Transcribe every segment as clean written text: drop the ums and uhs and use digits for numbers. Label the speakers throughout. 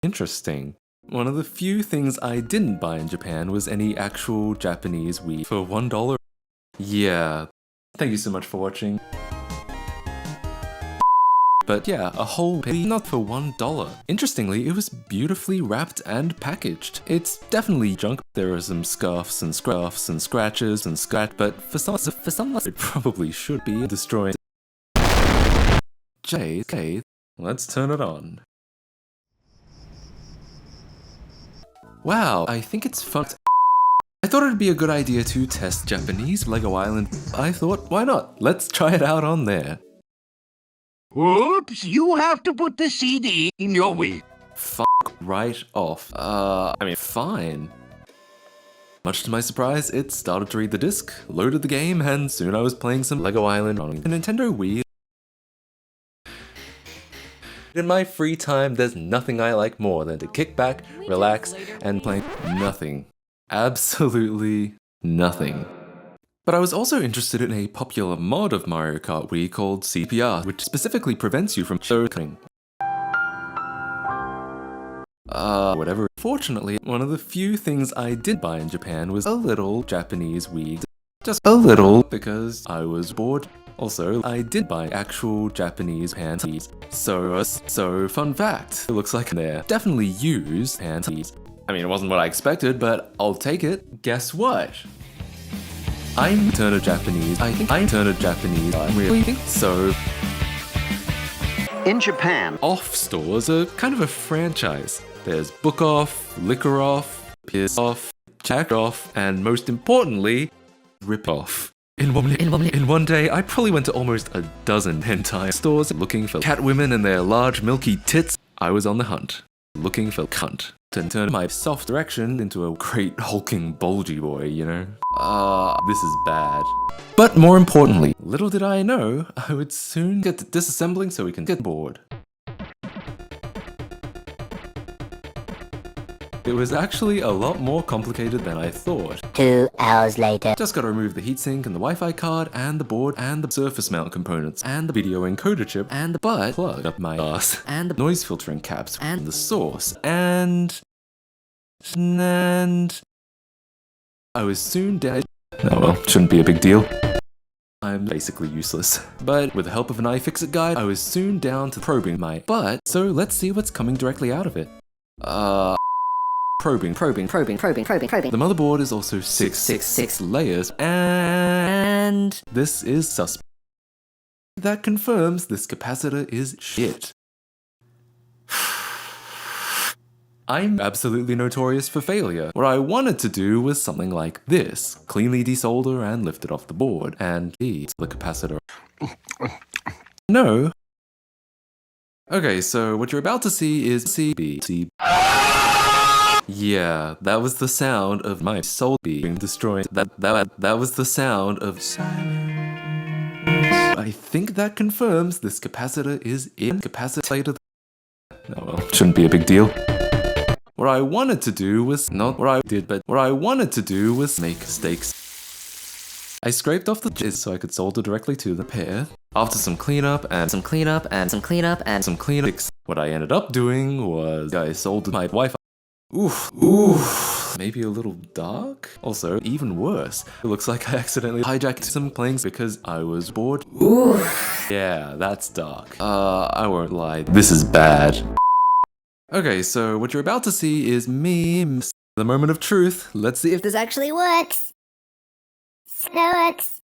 Speaker 1: Interesting. One of the few things I didn't buy in Japan was any actual Japanese Wii for $1. Yeah, thank you so much for watching. But yeah, a whole Wii not for $1. Interestingly, it was beautifully wrapped and packaged. It's definitely junk. There are some scuffs and scratches and but for some it probably should be destroyed. Okay, let's turn it on. Wow, I think it's fun. I thought it'd be a good idea to test Japanese Lego Island. I thought, why not? Let's try it out on there.
Speaker 2: Oops, you have to put the CD in your Wii.
Speaker 1: Fuck right off. Fine. Much to my surprise, it started to read the disc, loaded the game, and soon I was playing some Lego Island on a Nintendo Wii. In my free time, there's nothing I like more than to kick back, relax, and play nothing. Absolutely nothing. But I was also interested in a popular mod of Mario Kart Wii called CPR, which specifically prevents you from choking. Whatever. Fortunately, one of the few things I did buy in Japan was a little Japanese Wii. Just a little, because I was bored. Also, I did buy actual Japanese panties. So fun fact, it looks like they're definitely used panties. I mean, it wasn't what I expected, but I'll take it. Guess what? I turn a Japanese. I really think so.
Speaker 2: In Japan,
Speaker 1: Off stores are kind of a franchise. There's Book Off, Liquor Off, Piss Off, Jack Off, and most importantly, Rip Off. In one day, I probably went to almost a dozen hentai stores looking for cat women and their large milky tits. I was on the hunt, looking for cunt, to turn my soft erection into a great hulking bulgy boy, you know? This is bad. But more importantly, little did I know, I would soon get to disassembling so we can get bored. It was actually a lot more complicated than I thought.
Speaker 3: 2 hours later.
Speaker 1: Just gotta remove the heatsink and the Wi-Fi card and the board and the surface mount components and the video encoder chip and the butt plug up my ass and the noise filtering caps and the source and I was soon dead. Oh well, shouldn't be a big deal. I'm basically useless. But with the help of an iFixit guide, I was soon down to probing my butt, so let's see what's coming directly out of it. Probing. The motherboard is also 666 layers, and this is suspect. That confirms this capacitor is shit. I'm absolutely notorious for failure. What I wanted to do was something like this. Cleanly desolder and lift it off the board, and the capacitor. No. Okay, so what you're about to see is CBC. Yeah, that was the sound of my soul being destroyed. That was the sound of silence. I think that confirms this capacitor is incapacitated. Oh well, shouldn't be a big deal. What I wanted to do was not what I did, but what I wanted to do was make mistakes. I scraped off the jizz so I could solder directly to the pair. After some cleanup, what I ended up doing was I soldered my Wi-Fi. Oof, maybe a little dark? Also, even worse, it looks like I accidentally hijacked some planes because I was bored. Oof. Yeah, that's dark. I won't lie, this is bad. Okay, so what you're about to see is me, the moment of truth. Let's see if
Speaker 3: This actually works. Snowworks.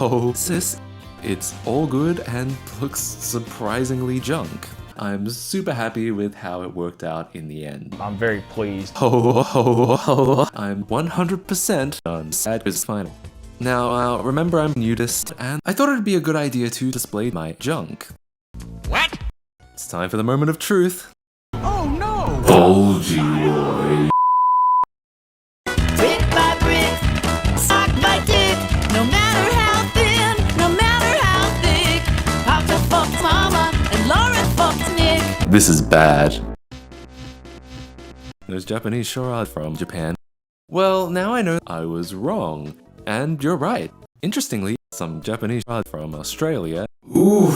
Speaker 1: Oh, sis, it's all good and looks surprisingly junk. I'm super happy with how it worked out in the end.
Speaker 4: I'm very pleased.
Speaker 1: I'm 100% done. Sad is final. Now, remember I'm nudist, and I thought it'd be a good idea to display my junk.
Speaker 2: what?
Speaker 1: It's time for the moment of truth.
Speaker 2: Oh no!
Speaker 1: Bulgy boy.
Speaker 5: Brick by brick, sock by dick, no matter how thin, no matter how thick. Papa fucked mama and Lauren fucked Nick.
Speaker 1: This is bad. Those Japanese sure are from Japan. Well, now I know I was wrong. And you're right. Interestingly, some Japanese from Australia. Ooh,